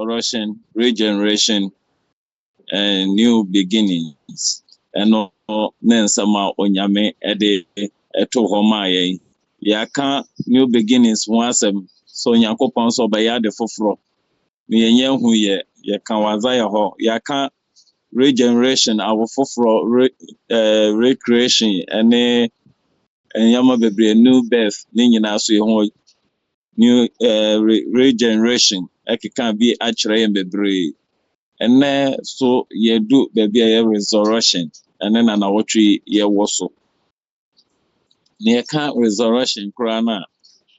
resurrection, regeneration, and new beginnings. And no nensama onyame ede eto homa yen. Yaka new beginnings ho asem so Nyankopon so be ya de foforo. Me yenye hu ye yaka waza ye ho. Yaka regeneration our foforo recreation ene enyama bebre new birth ni nyina so ye ho new regeneration ekeka bi akire yen bebre. And so ye do baby a resurrection and then an awotri ye woso. Near can't resurrection crana.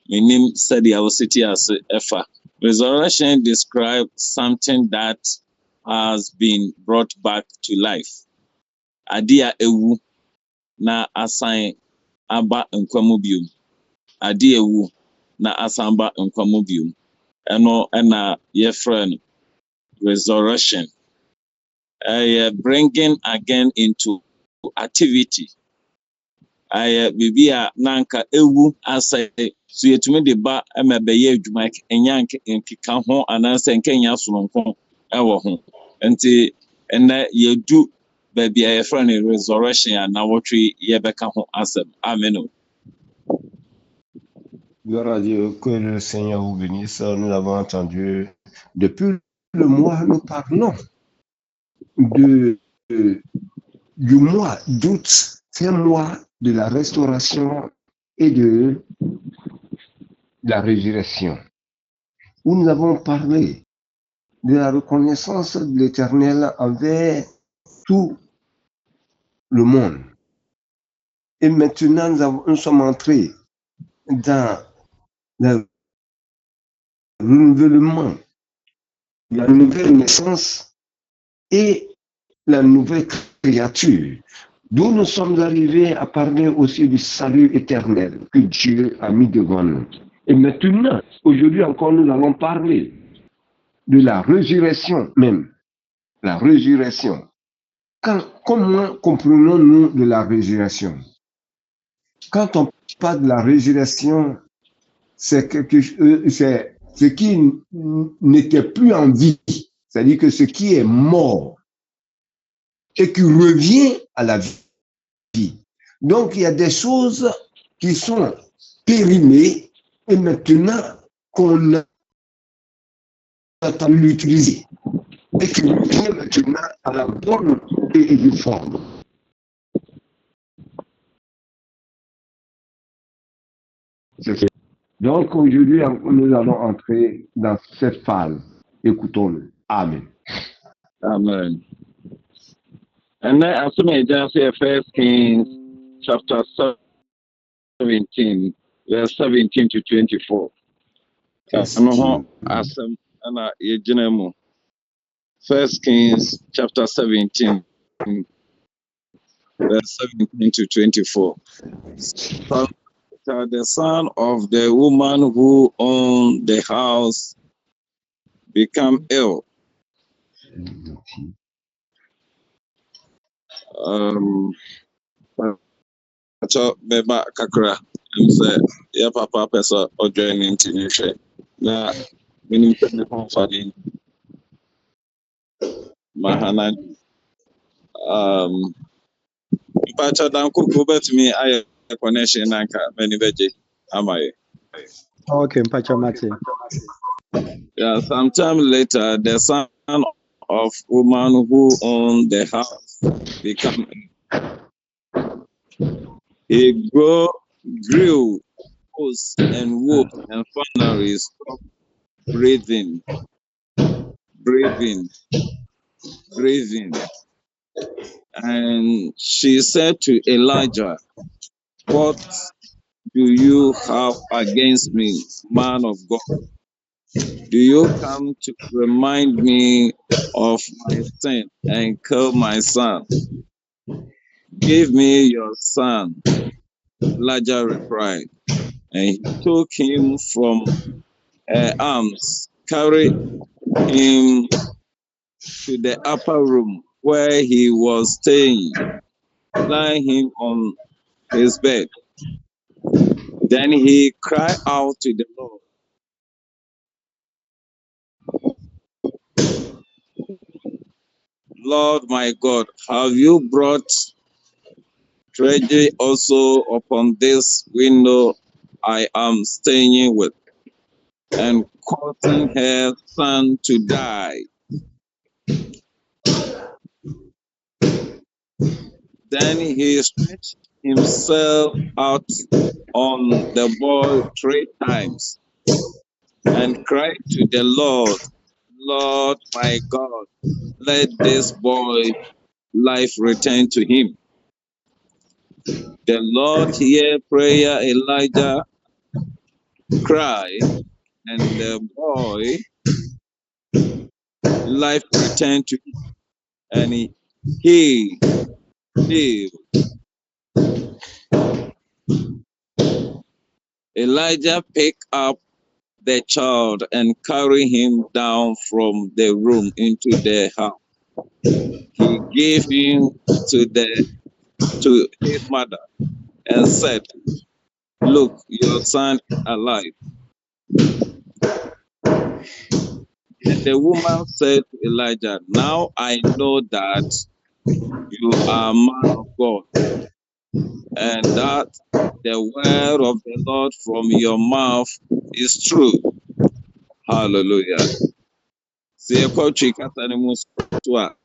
Meaning said the city as efa. Resurrection describes something that has been brought back to life. Adia ewu na assign aba nkwamubium. Adia ewu na asamba nkwamubium. Eno ena ye friend resurrection. Bringing again into activity. Bibia nanka ewu asa so yetumi de ba emebeye adwuma enya nkeka ho ananse nkenya sononko ewo ho enti ene yedu bibia ye friend resurrection na wotwe ye beka ho asem amen. Gloire à Dieu, que le Seigneur vous bénisse. Nous l'avons entendu. Depuis le mois, nous parlons du mois d'août. C'est un mois de la restauration et de la résurrection, où nous avons parlé de la reconnaissance de l'Éternel envers tout le monde. Et maintenant, nous sommes entrés dans le renouvellement, la nouvelle naissance et la nouvelle créature, d'où nous sommes arrivés à parler aussi du salut éternel que Dieu a mis devant nous. Et maintenant, aujourd'hui encore, nous allons parler de la résurrection même. La résurrection. Comment comprenons-nous de la résurrection? Quand on parle de la résurrection, c'est ce qui n'était plus en vie, c'est-à-dire que ce qui est mort et qui revient à la vie. Donc, il y a des choses qui sont périmées et maintenant qu'on a l'utiliser et qui revient maintenant à la bonne et due forme. Donc aujourd'hui, nous allons entrer dans cette phase. Écoutons-le. Amen. Amen. And then as we just say 1 Kings chapter 17, verse 17 to 24. Asem ana yegyina mu. 1 Kings chapter 17, verse 17 to 24. The son of the woman who owned the house became ill. Beba kakra say ya papa pesa ojoin into nutre na minim pe ho fani mahana mpacha dan kuku betumi aye connection nanka many beje amaye. Okay, mpacha mate. Yeah, sometime later the son of woman who owned the house became he grew hoarse and whooped and finally stopped breathing. And she said to Elijah, "What do you have against me, man of God? Do you come to remind me of my sin and kill my son? Give me your son." Elijah replied, and he took him from her arms, carried him to the upper room where he was staying, lying him on his bed. Then he cried out to the Lord, Lord my God, have you brought tragedy also upon this window I am staying with, and causing her son to die? Then he stretched himself out on the boy 3 times and cried to the Lord, Lord my God, let this boy life return to him. The Lord hear prayer Elijah cry, and the boy life returned to him, and he lived. Elijah picked up the child and carried him down from the room into the house. He gave him to his mother and said, look, your son is alive. And the woman said to Elijah, now I know that you are a man of God, and that the word of the Lord from your mouth is true. Hallelujah. See, kɔtwe kasa ne mu so a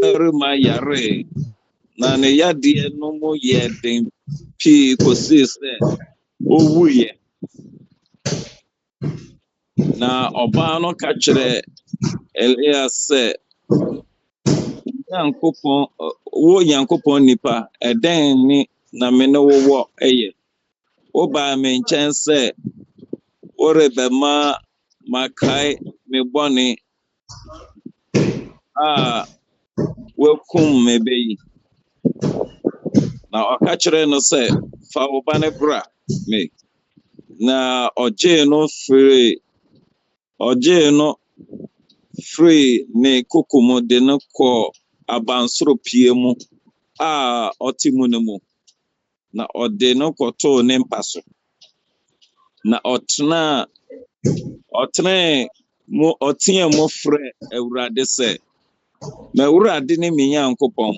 ɛrema yare na ne yadeɛ no mu yɛ den pii kɔsii sɛ ɔwuiɛ. Na ɔbaa no ka kyerɛ Elia sɛ, wo Nyankopɔn nipa, ɛdɛn ni na me ne wo wɔ ɛyɛ? Wobaa me nkyɛn sɛ worebɛma makae me bɔne a wakum me bɛ yi. Na ɔka kyerɛ no sɛ, fa wo ba ne bra me. Na ɔgyee no firi ne koko mu de no kɔ abansoro pie mu a ɔte mu no mu. Na ɔde no kɔtoo ne mpa so. Na ɔteɛ mu frɛ Awurade sɛ, m'Awurade ne me Nyankopɔn,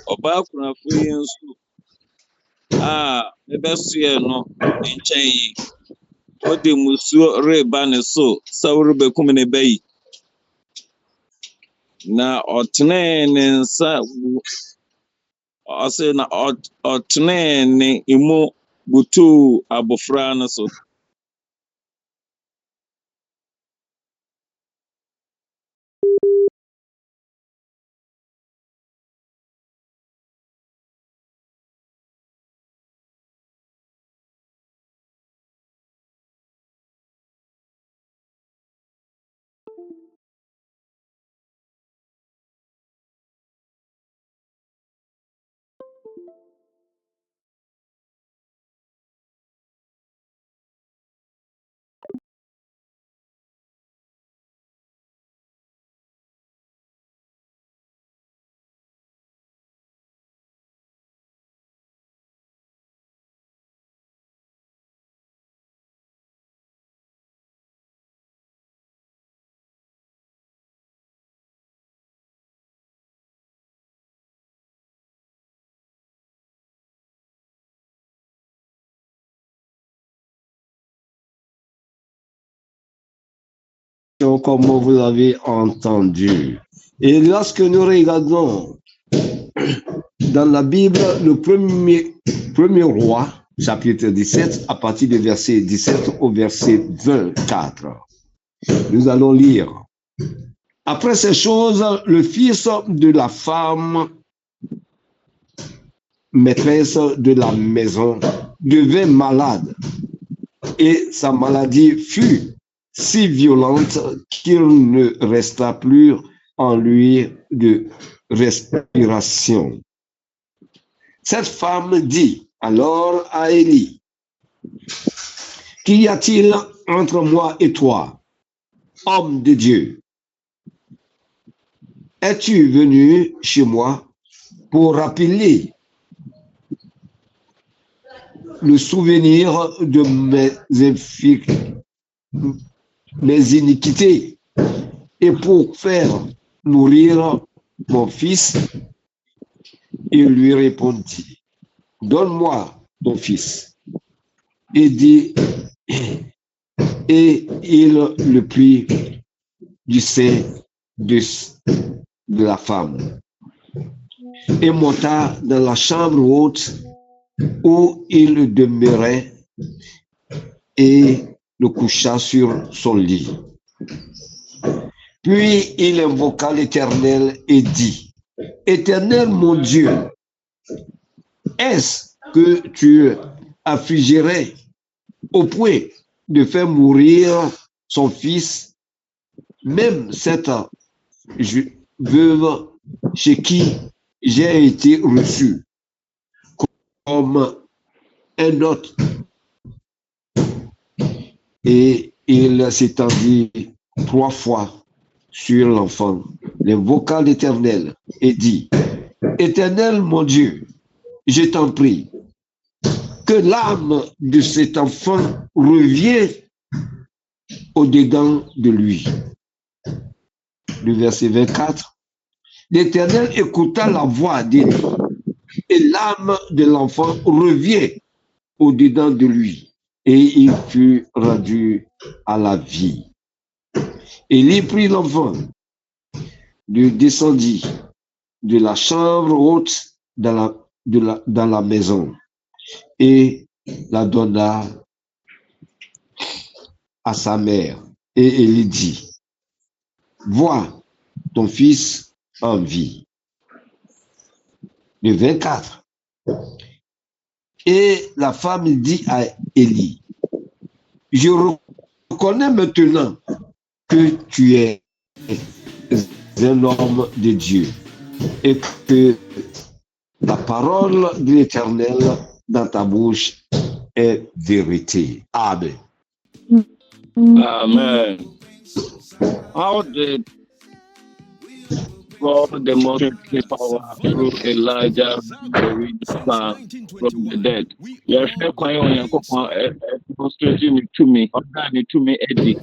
ɔbaa kunafo yi nso a mebɛsoɛ no nkyɛn yi, ɔde musuo reba ne so sɛ worebɛkum ne ba yi. Na ɔtenee ne nsa ɔse na ɔtenee ne mu butuu abofra no so. Comme vous l'avez entendu. Et lorsque nous regardons dans la Bible, le premier roi, chapitre 17, à partir du verset 17 au verset 24, nous allons lire. Après ces choses, le fils de la femme, maîtresse de la maison, devint malade, et sa maladie fut si violente qu'il ne resta plus en lui de respiration. Cette femme dit alors à Élie, qu'y a-t-il entre moi et toi, homme de Dieu? Es-tu venu chez moi pour rappeler le souvenir de mes mes iniquités et pour faire nourrir mon fils. Il lui répondit, donne-moi ton fils. Et dit, et il le prit du sein de la femme et monta dans la chambre haute où il demeurait et le coucha sur son lit. Puis il invoqua l'Éternel et dit, Éternel mon Dieu, est-ce que tu affligerais au point de faire mourir son fils, même cette veuve chez qui j'ai été reçu comme un autre? Et il s'étendit 3 fois sur l'enfant, l'invoqua l'Éternel et dit, Éternel mon Dieu, je t'en prie, que l'âme de cet enfant revienne au-dedans de lui. Le verset 24, l'Éternel écouta la voix d'Élie et l'âme de l'enfant revient au-dedans de lui et il fut rendu à la vie. Élie prit l'enfant, le descendit de la chambre haute dans la maison et la donna à sa mère. Et Élie dit, vois ton fils en vie. Le 24. Et la femme dit à Élie, je reconnais maintenant que tu es un homme de Dieu et que la parole de l'Éternel dans ta bouche est vérité. Amen. Amen. How did God demonstrate his power through Elijah raising the son from the dead? Yes, demonstrating it to me, Eddie.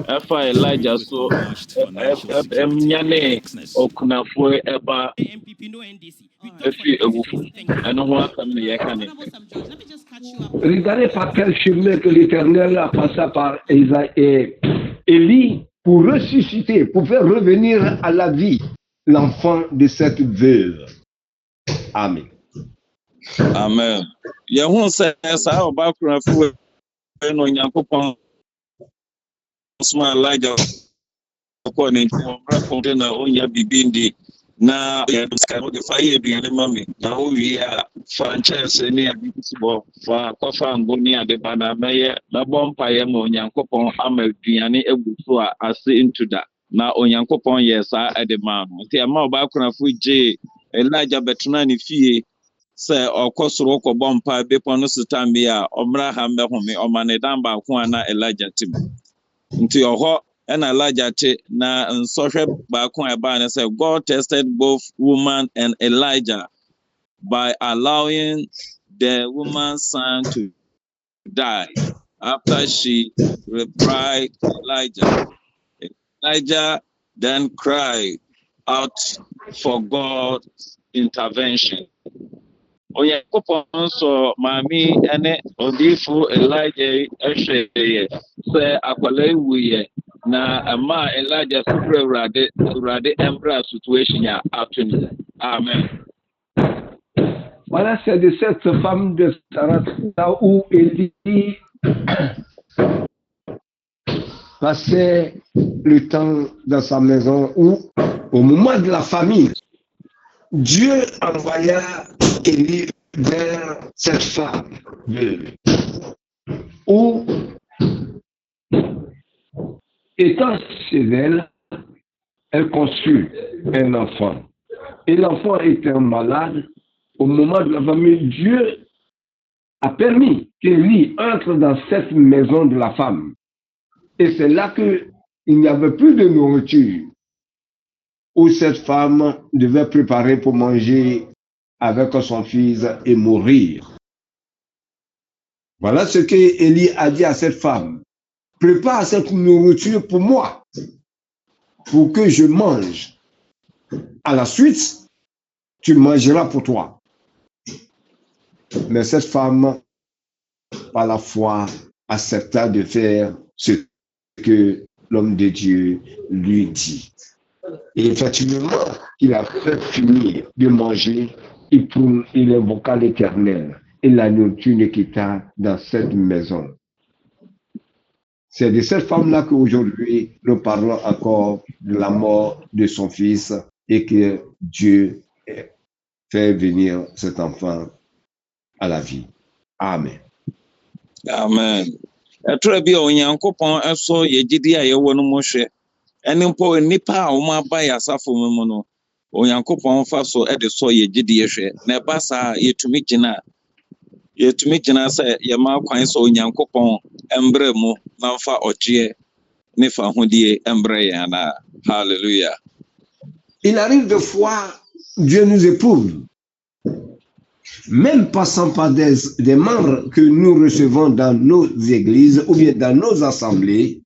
After Elijah so Emnyane Okunafo Eba Efi Ewufu. I know what I'm saying. Regardez par quel chemin que l'Éternel a passé par Élie pour ressusciter, pour faire revenir à la vie l'enfant de cette veuve. Amen. Amen. Yahoo says, I about Kunafo no Nyankopon Osman Elijah according to na onya bibindi na the fire be mami na we are franchise ni abisibo fa kofa ngoni ade bana meye na bompa ye mo Nyankopon amaduane egufu a ase into that na Onyankopon yesa ade ma no ti ama oba kunafo je Elijah betuna ni fie se okosoro ko bompa bepo no sitambi a omra ha mbehome omane damba ko ana Elijah tim nti oho and Elijah na nsọhwe baako eba na say God tested both woman and Elijah by allowing the woman's son to die after she replied Elijah. Elijah then cried out for God's intervention. Onyankopɔn so maami ene odifo Elijah ehweye se akwala wuye na ama Elijah super urade embra situation ya afternoon. Amen. Voilà, c'est de cette femme de Sarata où Élie passait le temps dans sa maison où, au moment de la famine, Dieu envoya Élie vers cette femme où, étant chez elle, elle conçut un enfant. Et l'enfant était malade. Au moment de la famine, Dieu a permis qu'Élie entre dans cette maison de la femme. Et c'est là qu'il n'y avait plus de nourriture, où cette femme devait préparer pour manger avec son fils et mourir. Voilà ce qu'Élie a dit à cette femme. prépare cette nourriture pour moi, pour que je mange. À la suite, tu mangeras pour toi. Mais cette femme, par la foi, accepta de faire ce que l'homme de Dieu lui dit. Et effectivement, il a fait finir de manger, il invoqua l'Éternel, et la nourriture ne quitta dans cette maison. C'est de cette femme-là qu'aujourd'hui, nous parlons encore de la mort de son fils et que Dieu fait venir cet enfant à la vie. Amen. Amen. Etre bi onyankopon eso yegidi a yewo no mo hwe. Ene mpo nipa a wo ma ba ya safo mu no. Onyankopon fa so e de so yegidi hwe. Na ba sa yetumi gina se ye ma kwan so onyankopon embre mu na fa oje ne fa hodie embre ya na. Hallelujah. Il arrive des fois, Dieu nous éprouve. Même passant par des membres que nous recevons dans nos églises ou bien dans nos assemblées,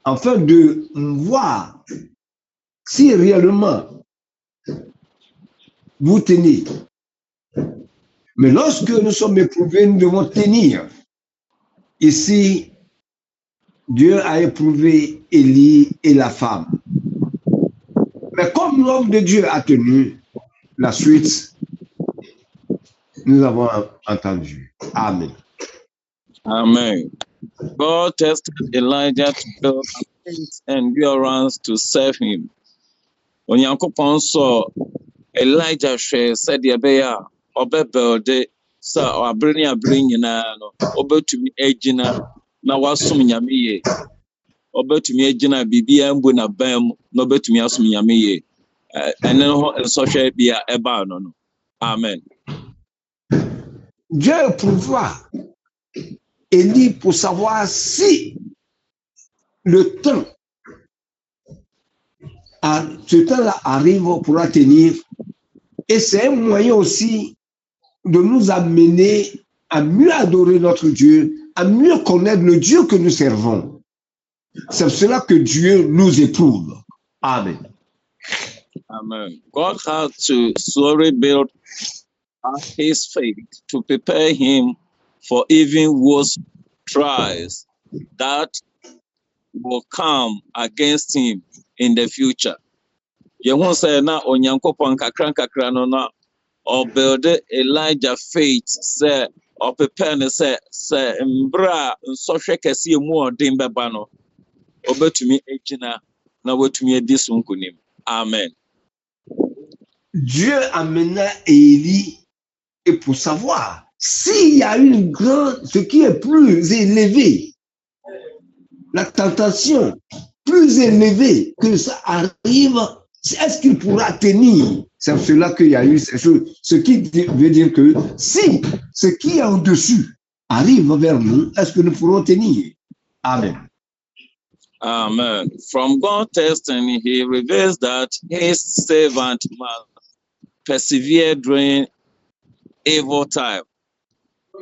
afin de voir si réellement vous tenez. Mais lorsque nous sommes éprouvés, nous devons tenir. Ici, Dieu a éprouvé Élie et la femme. Mais comme l'homme de Dieu a tenu, la suite, nous avons entendu. Amen. Amen. God tested Elijah to build a faith and endurance to serve him. Onyankopon so Elijah hwe said ye be ya obebuilde sa abere nyina no obetumi agina na wasom nyame ye. Obetumi agina bibia mbu na bam na obetumi asom nyame ye. Ene ho ensohwe bia eba no. Amen. Dieu éprouvera Élie pour savoir si le temps, ce temps-là arrive pour tenir. Et c'est un moyen aussi de nous amener à mieux adorer notre Dieu, à mieux connaître le Dieu que nous servons. C'est cela que Dieu nous éprouve. Amen. Amen. God had to slowly build his faith to prepare him for even worse trials that will come against him in the future. Yehun say na onyankopon kakra no na or build Elijah faith say or prepare ne say mbra nsohwe kase mu odin beba no obetumi egina na wetumi edi so nkonim. Amen. Dieu amena Élie et pour savoir s'il y a ce qui est plus élevé, la tentation plus élevée que ça arrive, est-ce qu'il pourra tenir? C'est cela qu'il y a eu ces choses. Ce qui veut dire que si ce qui est au-dessus arrive vers nous, est-ce que nous pourrons tenir? Amen. Amen. From God's testing, he reveals that his servant must persevere during evil time.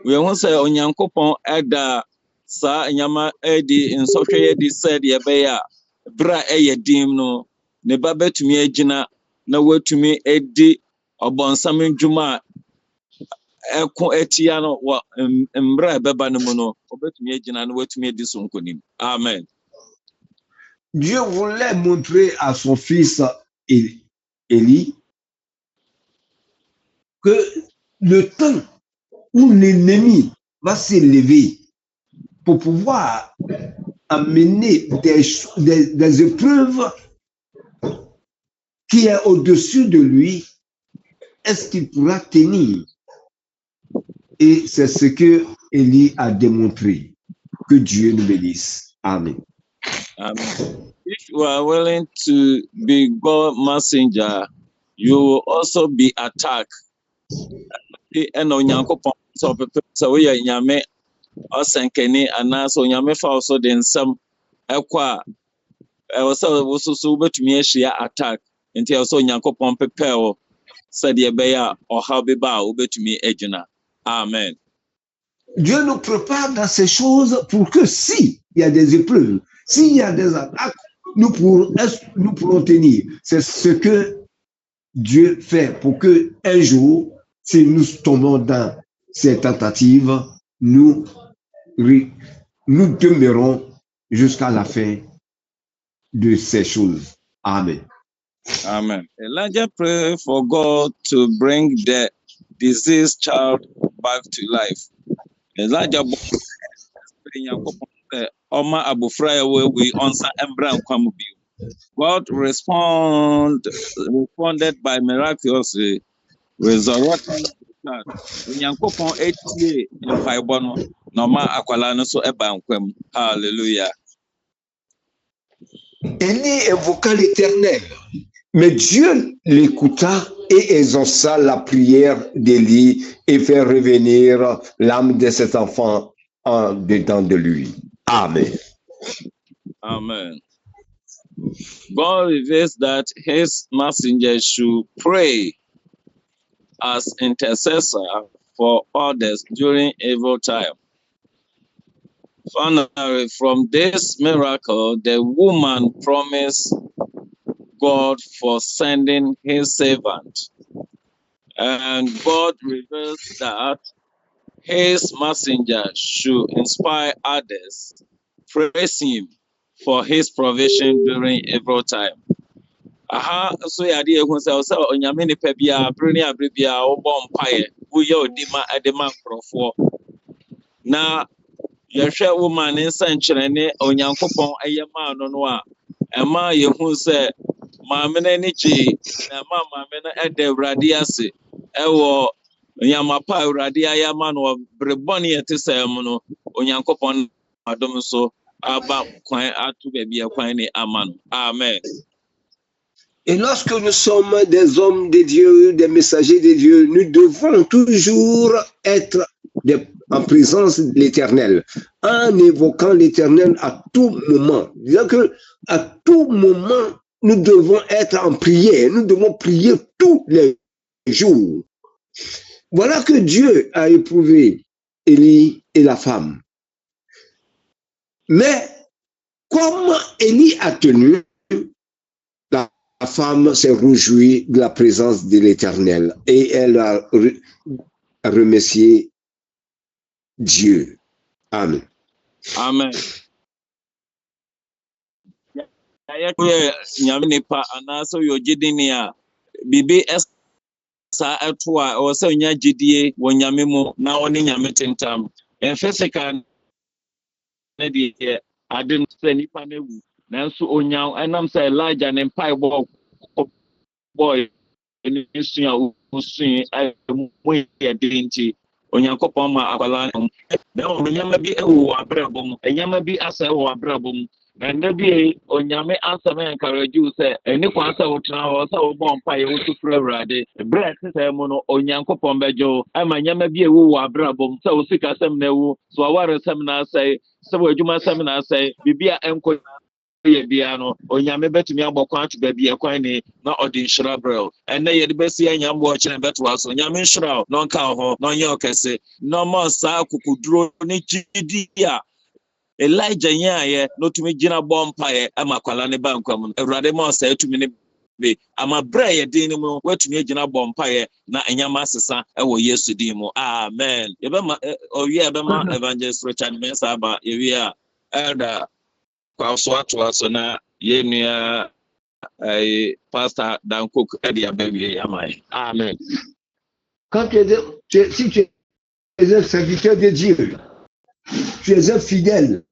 We want to say onyankopon eda sa nyama edi nsohwe edi said ye beya bra eyedim no ne ba betumi agina na watumi edi obonsam ndwuma eko etia no wa mbra beba no mu no obetumi agina na watumi edi so nkonim. Amen. Dieu voulait montrer à son fils Élie que le temps où l'ennemi va s'élever pour pouvoir amener des épreuves qui est au-dessus de lui, est-ce qu'il pourra tenir? Et c'est ce que Élie a démontré. Que Dieu nous bénisse. Amen. Amen. If you are willing to be God's messenger, you will also be attacked. And onyankopon so pepe so we nyame osenkeni anaso nyame fa so de nsam ekwa e so wosusu betumi ahia attack nti e so onyankopon pepe o said ye be ya oha be ba obetumi agina. Amen. Dieu nous prépare dans ces choses pour que s'il y a des épreuves, s'il y a des attaques, nous pourrons tenir. C'est ce que Dieu fait pour que un jour, si nous tombons dans ces tentatives, nous demeurons jusqu'à la fin de ces choses. Amen. Amen. Elijah prayed for God to bring the deceased child back to life. Elijah God responded by miraculously resurrecting the child. Hallelujah. Élie invoqua l'Éternel, mais Dieu l'écouta et exauça la prière d'Élie et fait revenir l'âme de cet enfant en dedans de lui. Amen. Amen. God reveals that his messenger should pray as intercessor for others during evil time. Finally, from this miracle, the woman promised God for sending his servant. And God reveals that his messenger should inspire others, praise him for his provision during evil time. So ya de ehun se onyame ne pa bia bre ne abre bia wo mpaye wo ye odima adema krofo na yehwe woman ne nsankyerene onyankopon ayema no a ema yehun se maame na ni chi na maame na ede urade ase ewo nyamapa urade ayama no brebone yete sem no onyankopon adom so aba kwan atu bia kwan ni amano. Amen. Et lorsque nous sommes des hommes de Dieu, des messagers de Dieu, nous devons toujours être en présence de l'Éternel, en évoquant l'Éternel à tout moment. C'est-à-dire qu'à tout moment, nous devons être en prière. Nous devons prier tous les jours. Voilà que Dieu a éprouvé Élie et la femme. Mais comme Élie a tenu, la femme s'est réjouie de la présence de l'Éternel et elle a remercié Dieu. Amen. Amen. Bibi esa atwa o se nya gidie wo nyame mu na oni nyame tentam en physical na de adem se nipa na wu nanso onyaw enam se Elijah ne mpai boy ni sua usun mu ye dinti onyankopon ma akwala na o nyama bi ewu abrabom enyama bi asa ewu abrabom na bi onyame asa me encourage you say eni kwa asa wotena ho sa wo bon pa ye wotufura urade bread say mu no onyankopon bejo ama nyama bi ewu abrabom sa wo sika sem na ewu so aware sem na say se wo adwuma sem na say bibia enko ye bia no onyame betumi agbokwa atu ba bia kwan ni na odin shrabrel enne ye de besi anya mbo kire beto aso onyame shraw no nka ho no nye okese no mo sa kukuduro ni chidia Elijah nyaye no tumi gina bompaye amakwala ne bankwam awurade mo sa atumi ne be ama bra ye din mu watumi gina bompaye na enyama asesa ewo Yesu din mu. Amen. Yebema owie ebema evangelist Richard Mensaba yewie a elder Kwaswatwa na yenua pastor Dan Cook edia baby amai. Amen. Quand si tu es un serviteur de Dieu, tu es un fidèle,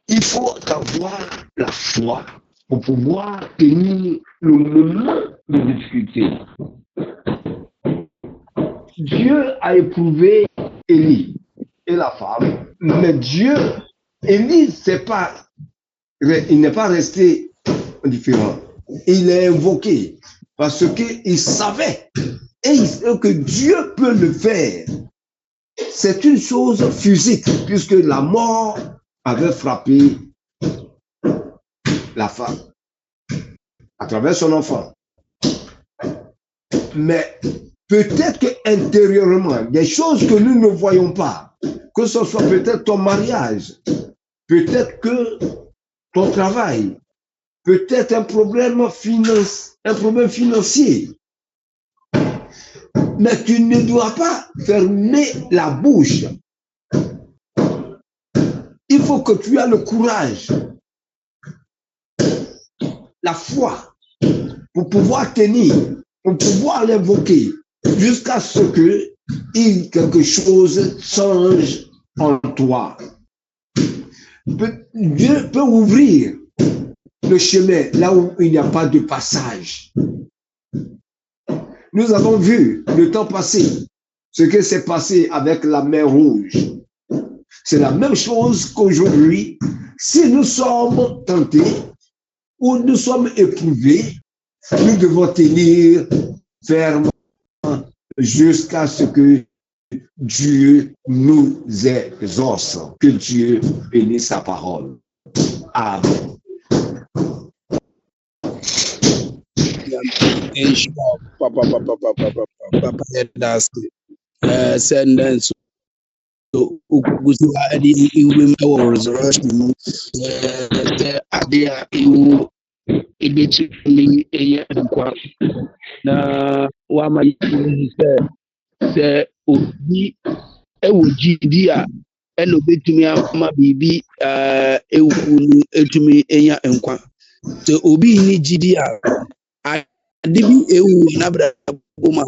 il faut avoir la foi pour pouvoir tenir le moment de difficulté. Dieu a éprouvé Élie et la femme, mais Élie, il n'est pas resté indifférent. Il est invoqué parce qu'il savait que Dieu peut le faire. C'est une chose physique puisque la mort avait frappé la femme à travers son enfant. Mais peut-être qu'intérieurement, des choses que nous ne voyons pas, que ce soit peut-être ton mariage, peut-être que ton travail, peut-être un problème financier. Mais tu ne dois pas fermer la bouche. Il faut que tu aies le courage, la foi, pour pouvoir tenir, pour pouvoir l'invoquer, jusqu'à ce que quelque chose change en toi. Dieu peut ouvrir le chemin là où il n'y a pas de passage. Nous avons vu le temps passé, ce qui s'est passé avec la mer Rouge. C'est la même chose qu'aujourd'hui. Si nous sommes tentés ou nous sommes éprouvés, nous devons tenir ferme jusqu'à ce que Dieu nous exauce. Que Dieu bénisse sa parole. Amen. Ukuguziwa adi iwe mewo resurrection adi iwu idetumi eye nkwa na wama yi se obi ewo gidi a eno betumi ama bibi ewu nu etumi enya nkwa se obi ni gidi a adi bi ewu na bra boma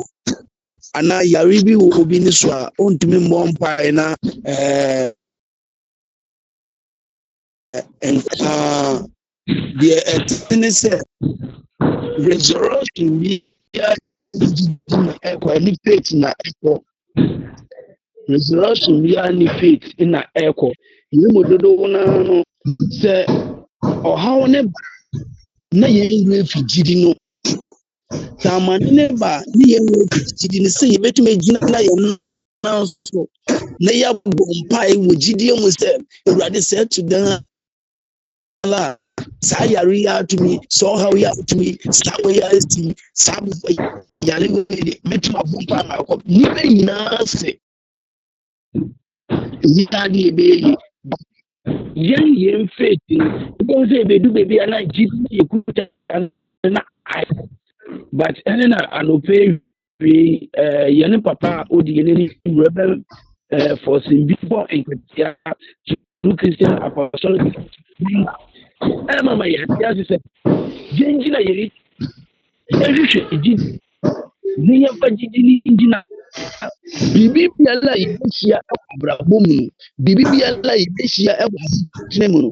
ana yari bi wo obi ni so a ontumi mbɔ mpa na deɛ ɛtene sɛ resurrection bi na ɛkɔ ne faith na ɛkɔ resurrection bi ne faith na ɛkɔ yɛn mu dodoɔ no sɛ ɔhaw ne ba na yɛn wura fi gyidi no tamani ne ba ne yɛn wura fi gyidi no sɛ yɛbɛtumi gyina na yɛn nan so na yɛabɔ mpae wɔ gyidie mu sɛ awurade sɛ to dan la saa yare yi atumi sɛ ɔhaw yi atumi saa wɔ yi asi saa yare wɔ mɛtumi abɔ mpae na akɔ nnipa nyinaa sɛ nyinaa ne yɛbɛyɛ yɛn faith no wobɛhu sɛ yɛbɛdu baabi a na gyidi yɛkuta na ayɛ but ɛne na anɔpɛ wie yɛne papa a ɔdi yɛn ani wura bɛ forcing bi bɔ nketesia to Christian apostolic mama yɛte ase sɛ yɛngyina yɛre yɛhwehwɛ gyidi ne yɛmfa gyidi ne gyina biribi biara a yɛbɛhyia ɛwɔ abrabɔ mu no biribi biara a yɛbɛhyia ɛwɔ asetena mu no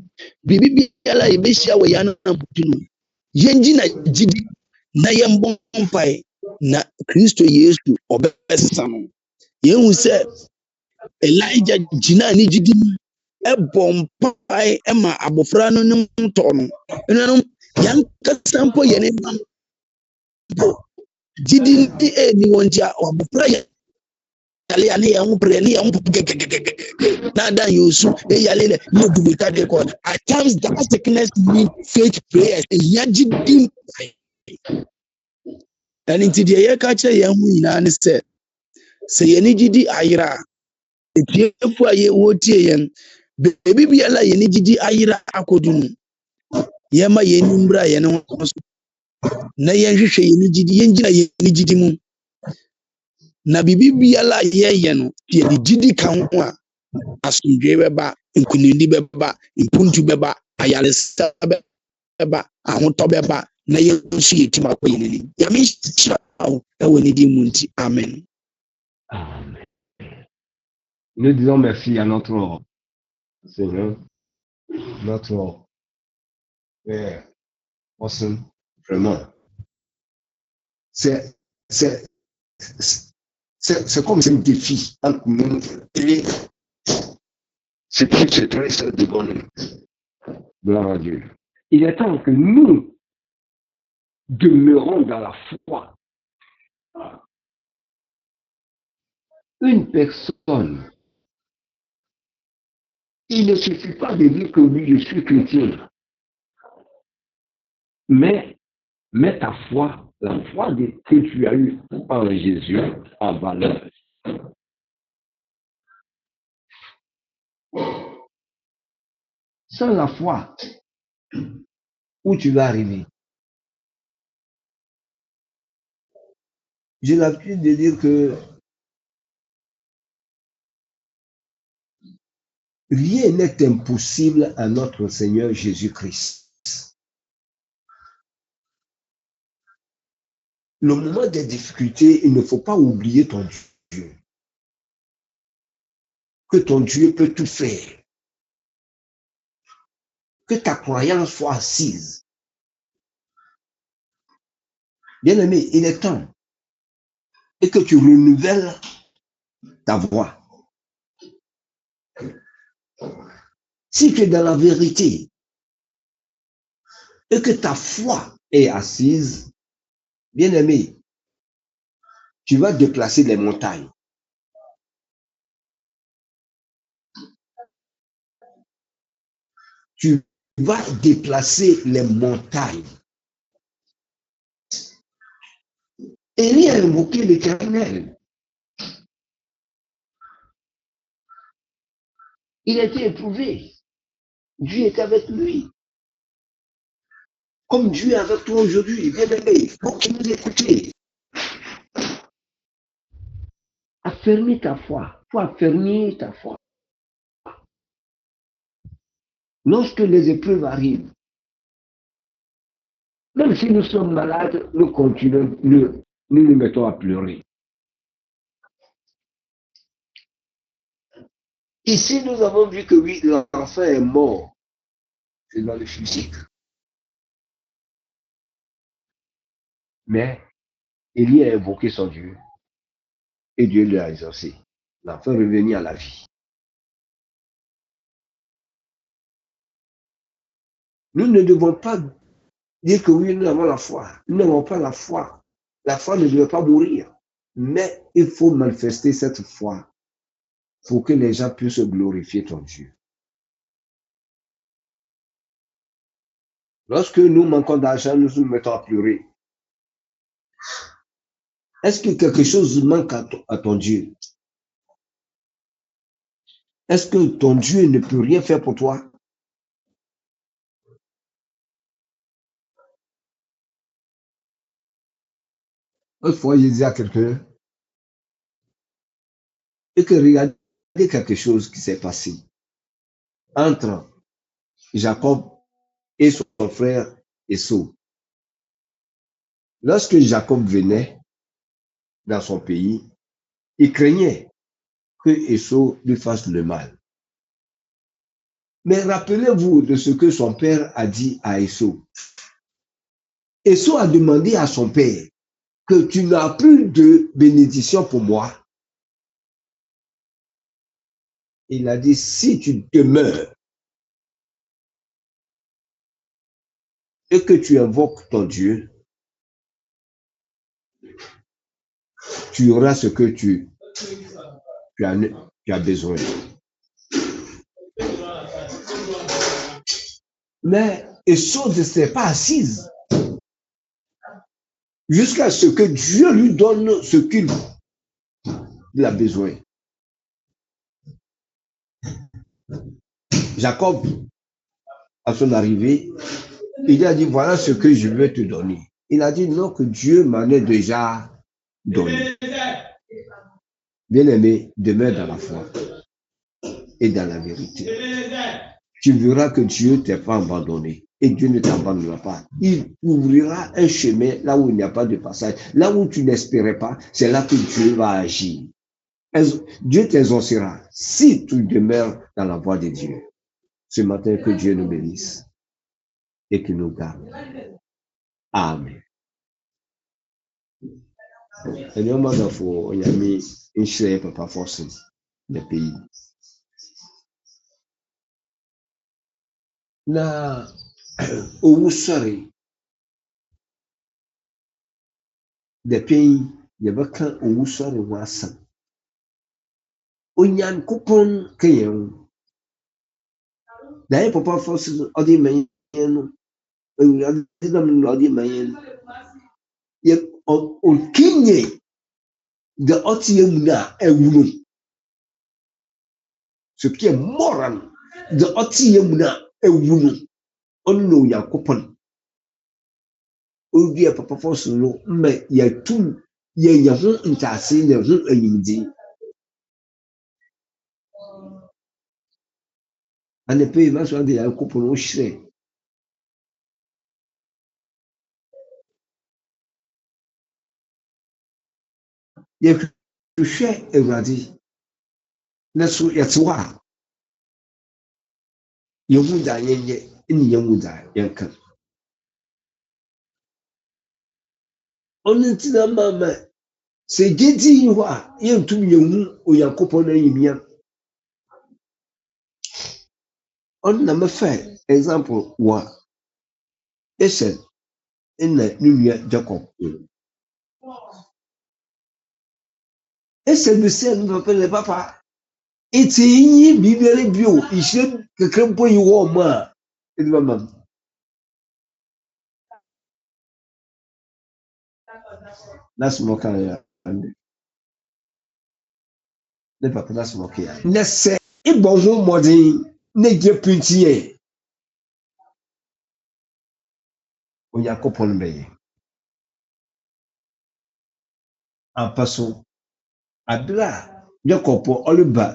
biribi biara a yɛbɛhyia wɔ yɛn anampotu no yɛngyina gyidi na yɛmbɔ mpae na Kristo Yesu ɔbɛsesa no yɛhu sɛ Elijah gyina ne gyidi mu ɛbɔ mpae ɛma abɔfra no ne ntɔ no ɛnum yɛnkasa mpo yɛne nam mpo gyidi ne ɛni wɔn nti a abɔfra yɛale a ne yɛn ho pere ne yɛn ho gɛgɛgɛgɛgɛ na adan yɛsu ɛyale ne yɛdumika de kɔ at times that sickness need faith prayers ɛyɛ gyidi ɛne nti deɛ yɛka kyerɛ yɛn ho nyinaa ne sɛ yɛne gyidi ayera a epiefo a yɛwɔ tie yɛn beebi biara yɛne gyidi ayera akɔdu no yɛma yɛn mbra yɛn ho so na yɛnhwehwɛ yɛne gyidi yɛngyina yɛne gyidi mu na biribi biara yɛyɛ no yɛde gyidi ka ho a asomdwee bɛba nkunimdi bɛba mpuntu bɛba ayaresa bɛba ahotɔ bɛba na yɛnso yɛtim akɔ yɛn anim yɛme hyira wo ɛwɔ ne din mu nti amen. Amen. Nous disons merci à notre Seigneur, notre Père. Awesome, vraiment. C'est comme un défi entre nous et c'est très de bonne. Gloire à Dieu. Il est temps que nous demeurons dans la foi. Une personne, il ne suffit pas de dire que oui, je suis chrétien, mais mets ta foi, la foi que tu as eue en Jésus, en valeur. Sans la foi, où tu vas arriver? J'ai l'habitude de dire que rien n'est impossible à notre Seigneur Jésus-Christ. Le moment des difficultés, il ne faut pas oublier ton Dieu. Que ton Dieu peut tout faire. Que ta croyance soit assise. Bien-aimé, il est temps. Et que tu renouvelles ta voix. Si tu es dans la vérité et que ta foi est assise, bien-aimé, tu vas déplacer les montagnes. Tu vas déplacer les montagnes. Élie a invoqué l'Éternel. Il a été éprouvé. Dieu est avec lui. Comme Dieu est avec toi aujourd'hui, bien-aimé, il faut que nous écoutez. Affermis ta foi. Il faut affermir ta foi. Lorsque les épreuves arrivent, même si nous sommes malades, nous continuons, nous nous mettons à pleurer. Ici, nous avons vu que oui, l'enfant est mort. C'est dans le physique. Mais Élie a invoqué son Dieu et Dieu lui a exaucé. L'enfant est revenu à la vie. Nous ne devons pas dire que oui, nous avons la foi. Nous n'avons pas la foi. La foi ne doit pas mourir. Mais il faut manifester cette foi pour que les gens puissent glorifier ton Dieu. Lorsque nous manquons d'argent, nous nous mettons à pleurer. Est-ce que quelque chose manque à ton Dieu? Est-ce que ton Dieu ne peut rien faire pour toi? Une fois, je disais à quelqu'un, et que regardez quelque chose qui s'est passé entre Jacob et son frère Esau. Lorsque Jacob venait dans son pays, il craignait que Esau lui fasse le mal. Mais rappelez-vous de ce que son père a dit à Esau. Esau a demandé à son père que tu n'as plus de bénédiction pour moi. Il a dit, si tu demeures et que tu invoques ton Dieu, tu auras ce que tu as besoin. Mais Esau ne s'est pas assise jusqu'à ce que Dieu lui donne ce qu'il a besoin. Jacob, à son arrivée, il a dit, voilà ce que je vais te donner. Il a dit, non, que Dieu m'en ait déjà donné. Bien-aimé, demeure dans la foi et dans la vérité. Tu verras que Dieu ne t'a pas abandonné et Dieu ne t'abandonnera pas. Il ouvrira un chemin là où il n'y a pas de passage. Là où tu n'espérais pas, c'est là que Dieu va agir. Dieu t'exaucera si tu demeures dans la voie de Dieu. Ce matin, que Dieu nous bénisse et que nous garde. Amen. Seigneur, madafo, il y a mis une chère papa force le pays. Na owu sɔre dɛpɛn yɛbɛka owu sɔre ho asɛm onyankopɔn ka yɛn ho na yɛ papa fo so ɔde ma yɛn no awurade nam no ɔde ma yɛn yɛ ɔkinye the ɔte yɛ mu no a ɛwu no so kɛ moral the ɔte yɛ mu no a ɛwu no ɔno na Onyankopɔn ɔdua papafo so no mma yɛatum yɛnya ho ntaase na ho anyimdie anapa yi maso ade Onyankopɔn ɔhyerɛ yɛhwehwɛ awurade na so yɛte hɔ a yɛhu da yɛnyɛ ne yɛhu da yɛnka ɔno nti na mama sɛ gyedi hɔ a yɛntum yɛhu Onyankopɔn no anyimia ɔno na mɛfa example wɔ Esau na ne nua Jacob Esau bisɛ no papa eti yi biribiara bio ihyɛ kakra mpo yi wɔ ɔmo a ɛdi mama m na smoke ya ne papa na smoke ya na sɛ ịbɔ ho mmɔden na gye pinti yɛ Onyankopɔn bɛyɛ ampa so abere a Jacob ɔreba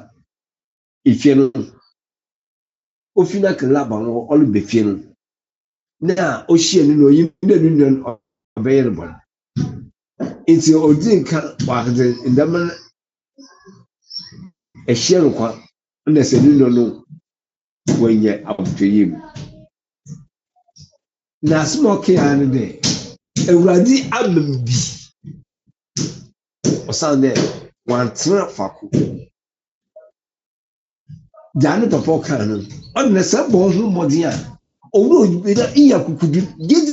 efie no ofi na kelaba no ɔreba efie no na ohyia no na oyi na ne nua ɔbɛyɛ no bɔn nti odi nka wahde ndama ɛhyia no kwa na sɛ ne nua no wɔnyɛ abotɔyɛ mu na smoke ya no de awurade amam bi ɔsan dɛ wantena fako gya ne papa ɔka no ɔde sɛ bɔ ho mmɔden a ɔwura oyibi na iya kukudu gedi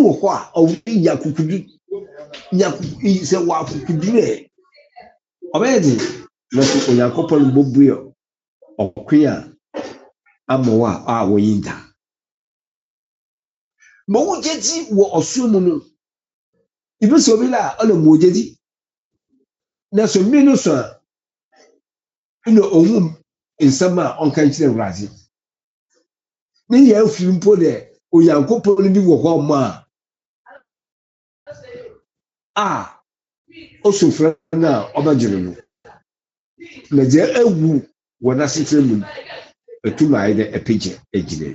wɔ hɔ a ɔwura iya kukudu sɛ wɔ akukudu ɛ ɔbɛyɛ de na so Onyankopɔn bɔbue ɔkwe a ama wɔ a wɔyi nta ma wogye di wɔ ɔsoro mu no ibi sɛ obi la ɔna ma wogye di na so mmiri no so a ina ohun nsɛm a ɔnka nkyerɛ awurade ne yɛ afiri mpo dɛ Onyankopɔn bi wɔ hɔ ma a ɔsofra no a ɔbɛgyere no na gye awu wɔ n'asetena mu atum ayɛ dɛ ɛpɛgye agyina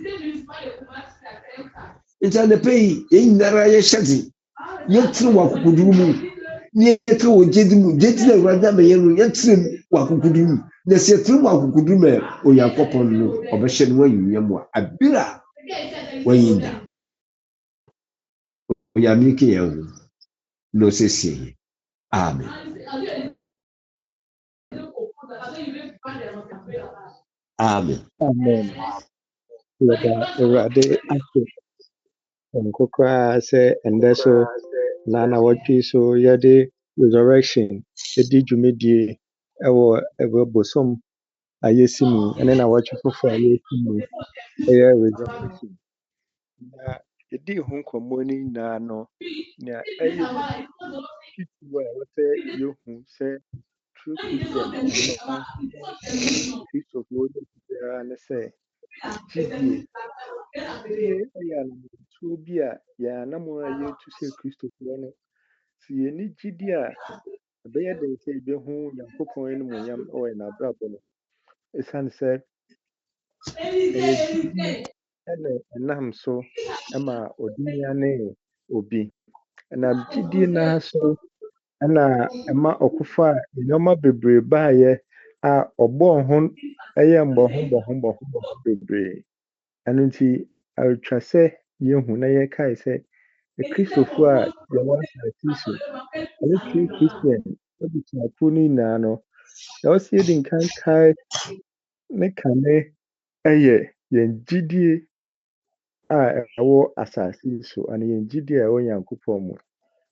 nti anapa yi yɛn nyinara yɛhyɛ de yɛtene wɔ akokoduru mu ne yɛtene wɔ gyedi mu gyedi na awurade ama yɛn no yɛtene wɔ akokoduru mu na sɛ yɛtene wɔ akokoduru mu a Onyankopɔn no ɔbɛhyɛ no wayi mu a abere a wayi nda Onyame ke yɛn ho na ɔsiesie yɛn amen. Amen. Amen. Yɛda Awurade ase nkokora sɛ ɛndɛ so na wɔtwe so yɛde resurrection di dwumadie ɛwɔ bosom a yɛsi mu ɛne na wɔtwe foforɔ a yɛsi mu ɛyɛ resurrection. Na yɛdi ho nkɔmmɔ no nyinaa no nea ɛyɛ titiw a ɛwɔ sɛ yɛhu sɛ true Christian ɛno Kristofoɔ no biara ne sɛ gyidie ɛyɛ anammɔntuo bi a yɛn anammɔn a yɛretu sɛ Kristofoɔ no sɛ yɛnni gyidie a ɛbɛyɛ den sɛ yɛbɛhu Nyankopɔn animuonyam wɔ yɛn abrabɔ no ɛsiane sɛ ɛyɛ gyidie ɛna ɛnam so ma ɔde ne obi ɛnam gyidie naa so ɛna ɛma ɔkofa a nneɛma bebree baayɛ a ɔbɔɔ ho ɛyɛ mbɔho bebree ɛno nti atwa sɛ yɛhu na yɛkae sɛ Kristofoɔ a yɛwɔ asase so ɛne true Christian abusuafoɔ no nyinaa no ɛwɔ sɛ yɛdi nkan kae ne kane ɛyɛ yɛn gyidie a ɛwɔ asase yi so ana yɛn gyidie a ɛwɔ Nyankopɔn mu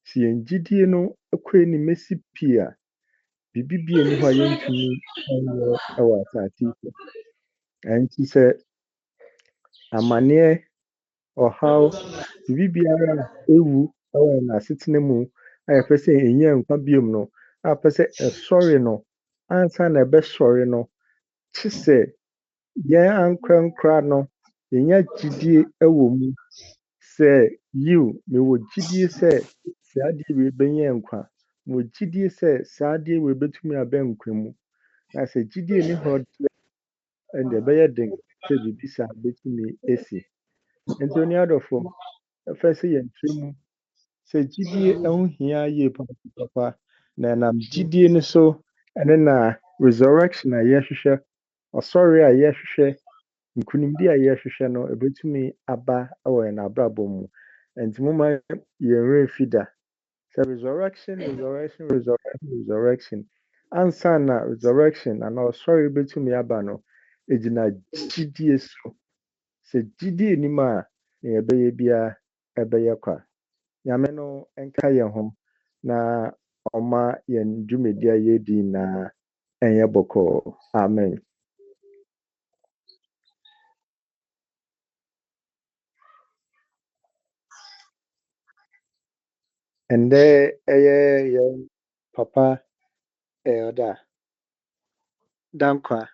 sɛ yɛn gyidie no kɔ anim esi pii a biribi bi nni hɔ a yɛntumi nyɛ ɛwɔ asase yi so ɛnti sɛ amanneɛ ɔhaw biribiara ewu ɛwɔ n'asetena mu a yɛpɛ sɛ ɛnya nkwa biom no a pɛ sɛ ɛsɔre no ansa na ɛbɛsɔre no kye sɛ yɛn ankorankora no yɛnya gyidie ɛwɔ mu sɛ yiw mewɔ gyidie sɛ saa adeɛ wei bɛnya nkwa mewɔ gyidie sɛ saa adeɛ wei bɛtumi aba nkwa mu na sɛ gyidie ne hɔ deɛ ɛnna ɛbɛyɛ den sɛ biribi saa bɛtumi esi nti onua adɔfo ɛfɛ sɛ yɛnhwɛ mu sɛ gyidie ɛho hia yie papa na ɛnam gyidie no so ɛne na resurrection a yɛhwehwɛ ɔsɔre a yɛhwehwɛ nkunimdi a yɛhwehwɛ no ɛbɛtumi aba ɛwɔ yɛn abrabɔ mu nti moma yɛnwerɛ mfi da sɛ resurrection ansa na resurrection anaa ɔsɔre bɛtumi aba no ɛgyina gyidie so sɛ gyidie nim a na yɛbɛyɛ biara ɛbɛyɛ kwa nyame no nka yɛn ho na ɔma yɛn dwumadi a yɛdi nyinaa ɛnyɛ bɔkɔɔ amen. Ɛndɛ ɛyɛ yɛn papa ɔda Dankwa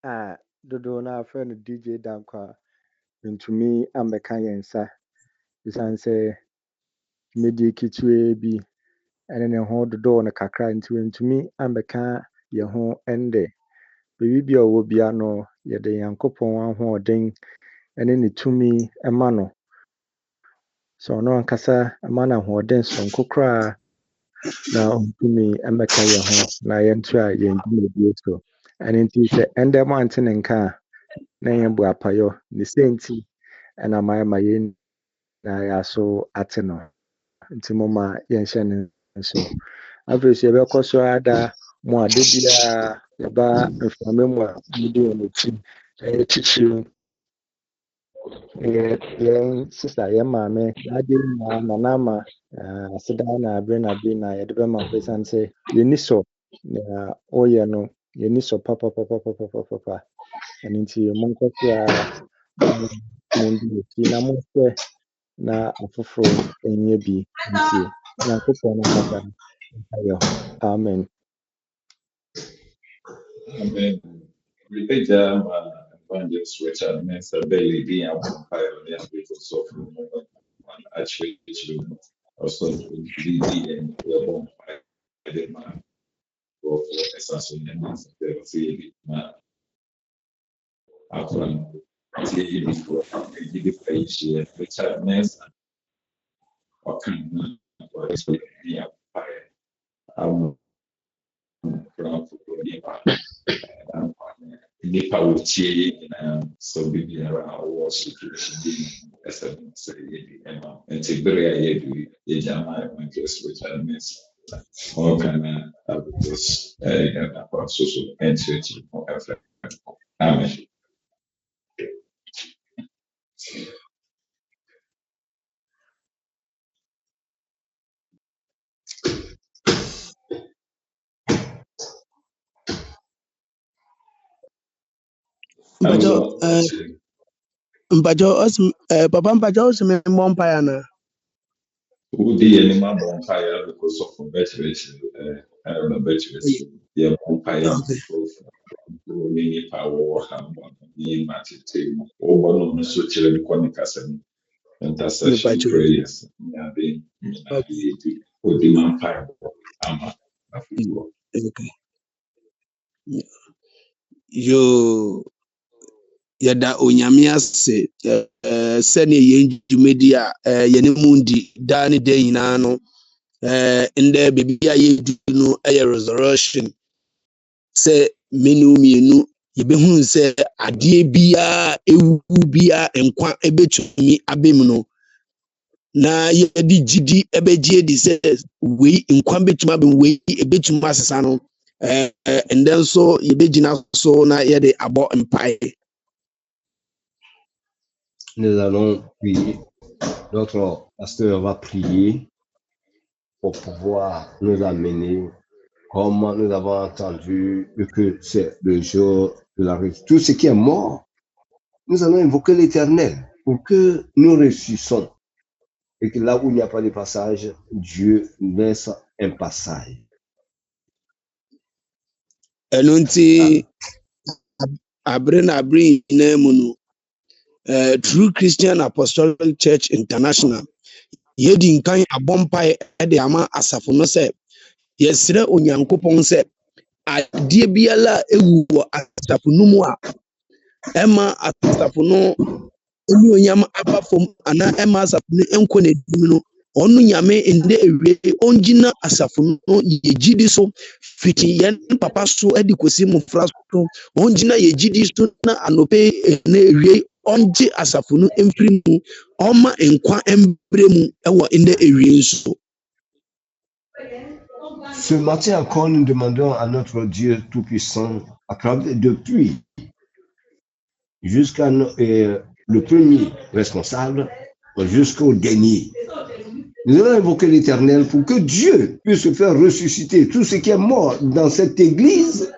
a dodoɔ no afrɛ no DJ Dankwa ntumi ammɛka yɛn nsa esiane sɛ dwumadie ketewa bi ɛne ne ho dodɔɔ no kakra nti ntumi ammɛka yɛn ho ɛndɛ baabi bi a ɔwɔ bia no yɛde Nyankopɔn ahoɔden ɛne ne tumi ɛma no sɛ ɔno ankasa ɛma no ahoɔden sonko koraa na ɔntumi ɛmmɛka yɛn ho na yɛnto a yɛn dwumadie so ɛno nti sɛ ɛndɛ mo ante ne nka a na yɛn bu apayɔ ne sɛ nti ɛna ma yɛn na yɛaso ate no nti moma yɛnhyɛ ne nso afei so yɛbɛkɔ so ada mo ade biara yɛba mframa mu a mode yɛn akyi ɛyɛ kyikyiri yɛn sista yɛn maame ade nyinaa nanama aseda na abere na yɛde bɛma pɛsiane sɛ yɛni sɔ na ɔyɛ no yɛni sɔ papapapapapa ɛno nti monkɔ so a monde akyi na monhwɛ na afoforɔ ɛnyɛ bi nti Nyankopɔn no kasa nka yɛ ho amen. Amen. Repeja Evangelist Richard Mensah Bailey being a vampire on the ambit of suffering actually also DD and the vampire man for assassination of the city man. After the before the page Richard Mensah or can or is be a vampire. Nipa wotie na so bibiara a wɔwɔ situation bi ɛsɛ sɛ yɛdi ɛma nti bere a yɛdi yɛgyama Evangelist Richard Mensah ɔka na abos ɛnapa so ɛnkyerɛkyerɛ ho ɛfɛ amen. Papa mpacho osime mbompa na Udi yɛ nima bɔmpaeɛ because of bɛkyerɛkyerɛ ɛna bɛkyerɛkyerɛ yɛ bɔmpaeɛ nkurɔfoɔ ne nipa a wɔwɔ ha ne ma tete mu wɔbɔ no nso kyerɛ ne kɔ ne kasa mu intercession prayers nyade yɛdi odi ma mpaeɛ ama afoforɔ. yo yɛda onyame ase sɛnea yɛn dwumadi a yɛne mu di daa ne da nyinaa no ndɛ baabi a yɛdu no ɛyɛ resurrection sɛ menu mienu yɛbɛhunu sɛ adeɛ biara ewu biara nkwa ɛbɛtumi abɛm no na yɛde gyidi ɛbɛgye di sɛ wei nkwa bɛtumi abɛm wei ɛbɛtumi asesa no ndɛ nso yɛbɛgyina so na yɛde abɔ mpae. Nous allons prier. Notre pasteur va prier pour pouvoir nous amener, comme nous avons entendu que c'est le jour de la résurrection. Tout ce qui est mort, nous allons invoquer l'Éternel. pour que nous réussissions. Et que là où il n'y a pas de passage, Dieu laisse un passage. ɛno nti abere na abere nyinaa mu no True Christian Apostolic Church International yɛdi nkan abɔ mpae de ama asafo no sɛ yɛsrɛ onyankopɔn sɛ adeɛ biara ewu wɔ asafo no mu a ɛma asafo no ɛmu onyam aba fam anaa ɛma asafo no nkɔ n'anim no ɔno nyame ndɛ ewie ɔngyina asafo no yɛgyidi so fiti yɛn papa so de kɔsi mmɔfra so ɔngyina yɛgyidi so na anɔpɛ na ewie ɔngye asafo no mfiri mu ɔma nkwa mbrɛ mu ɛwɔ ndɛ ewie nso. Ce matin encore, nous demandons à notre Dieu Tout-Puissant, à travers depuis jusqu'à le premier responsable, jusqu'au dernier. Nous allons invoquer l'Éternel pour que Dieu puisse faire ressusciter tout ce qui est mort dans cette église,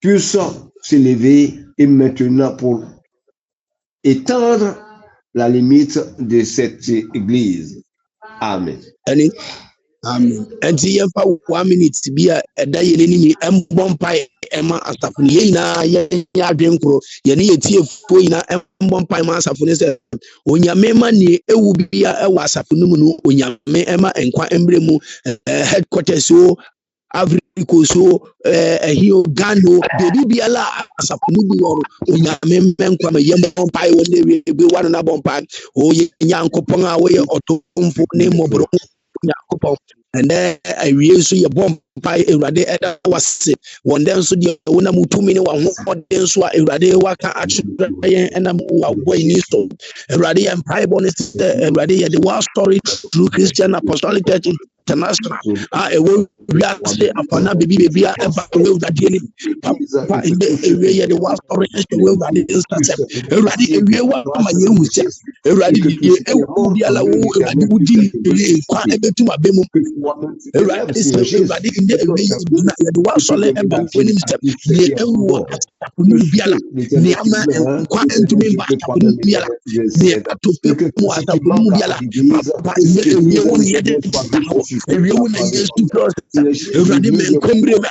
puisse s'élever et maintenant pour étendre la limite de cette église. Amen. Amen. Enti yɛmfa 1 minute bi a ɛda yɛn anim ɛmbɔ mpae ɛma asafo no yɛn nyinaa yɛnyɛ adwen koro yɛne yɛtiefoɔ nyinaa ɛmbɔ mpae ma asafo no sɛ onyame ma ne ewu bi a ɛwɔ asafo no mu no onyame ɛma nkwa mbrɛ mu headquarters o Africa so ɛhio Ghana beebi biara asafo no bi wɔ onyame nkwa ma yɛmbɔ mpae wɔ ne bi wano na bɔ mpae o Nyankopɔn a wɔyɛ ɔtomfo ne mmɔborɔ Nyankopɔn ɛnɛ awie nso yɛ bɔ mpae Awurade ɛda wase wɔn dɛ nso deɛ wɔnam tumi ne wɔn ahoɔden nso a Awurade waka akyerɛ yɛn ɛnam wɔabɔ yɛn so Awurade yɛ mpae bɔ ne sɛ Awurade yɛde wɔ story True Christian Apostolic Church International a ɛwɔ wiase afana beebi a ɛba wɔ Awurade ni papa ɛnɛ awie yɛde wɔ story ɛhyɛ wɔ Awurade nsa sɛ Awurade awie wɔ ama yɛn hu sɛ Awurade deɛ ɛwɔ bi ala wɔ Awurade wudi ne kwa ɛbɛtum abɛmu Awurade sɛ Awurade ndɛ awie yɛde yɛde wɔ sɔle ɛba wɔ nim sɛ deɛ ɛwɔ asafo bi ala ne ama kwa ntumi ba asafo bi ala deɛ atopɛ mu asafo bi ala papa ɛnɛ awie wɔ yɛde ewie wo na Yesu Kristo Awurade menkombre ma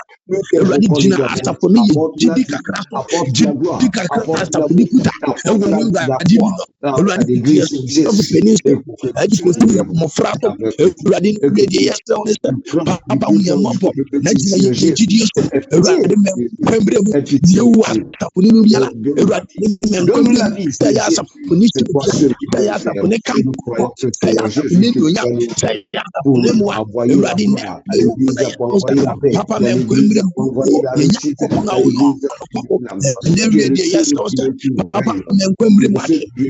Awurade gyina asafo no yɛgyidi kakra so gyidi kakra asafo no kuta ɛwɔ mu Awurade Awurade Yesu ɔfɛni sɛ ɛde kɔsi mmɔfra so Awurade deɛ yɛsɛ wo sɛ papa wo yɛ mmɔbɔ na gyina yɛgyidi so Awurade menkombre mu yɛwu asafo no biara Awurade menkombre mu sɛ yɛ asafo no sɛ yɛ asafo no kan sɛ yɛ asafo no dunya sɛ yɛ asafo no mu Awurade papa menkombre yɛnya kɔpɔn a woyɛ ɛnɛ deɛ yɛsɛ wo sɛ papa menkombre mu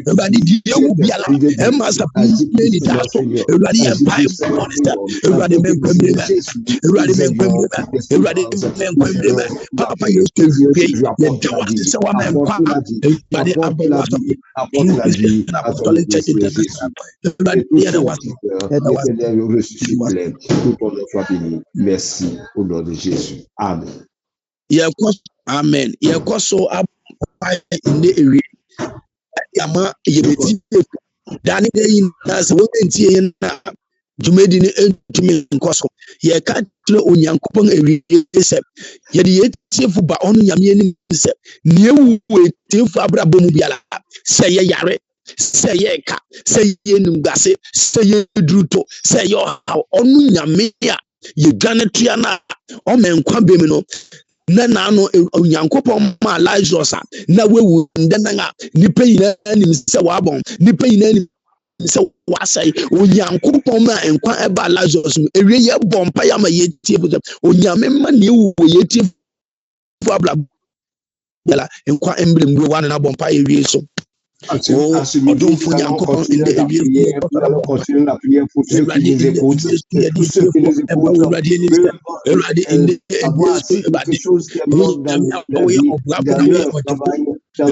Awurade deɛ wo biara ɛma asafo no ni da so Awurade yɛ mpae Awurade menkombre mu Awurade menkombre mu Awurade menkombre mu papa Yesu yɛda wo ase sɛ woama nkwa Awurade abɔ wo asafo Apostolic Church International Awurade yɛda wo ase merci au nom de Jésus. Amen. Amen. Yɛkɔ so abae ndɛ ewie yama yɛbɛti dane dɛ yi na sɛ wɔntie yɛn na dwumadi ne ntumi nkɔ so yɛka kyerɛ Onyankopɔn ewie sɛ yɛde yɛtiefo ba ɔno nyame anim sɛ ne ewu etiefo abrabɔ mu biara sɛ yɛyare sɛ yɛka sɛ yɛnimgase sɛ yɛduruto sɛ yɛɔhaw ɔno nyame a yɛdwane tua na ɔma nkwa bɛmi no na naano Onyankopɔn ma Lazarus a na wewu ndenan a nipa nyinaa nim sɛ wabɔn nipa nyinaa nim sɛ wasai Onyankopɔn ma nkwa ɛba Lazarus no ewie yɛ bɔ mpa ya ma yɛtie bu Onyame ma ne ewu yɛtie fu abla yala nkwa emblem bu wan na bɔ mpa ewie so Odonfo Nyankopɔn ndɛ ewie continue la prière pour ceux qui nous écoutent, tous ceux qui nous écoutent, quelque chose qui est mort dans leur vie, dans leur travail, dans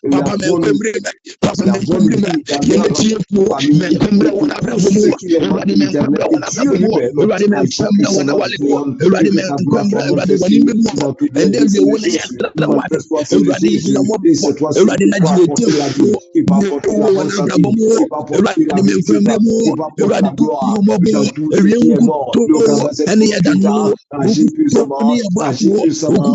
Papa me kwembre papa me kwembre ye metie po me kwembre wona brabo mu Ewurade me kwembre wona brabo mu Ewurade me kwembre wona wale mu Ewurade me kwembre Ewurade wani me mu ende we wona ya dra wade Ewurade na mo Ewurade na ji etie po wona brabo mu Ewurade me kwembre mu Ewurade mo bo ewie ngu to ene ya dan mu ni ya ba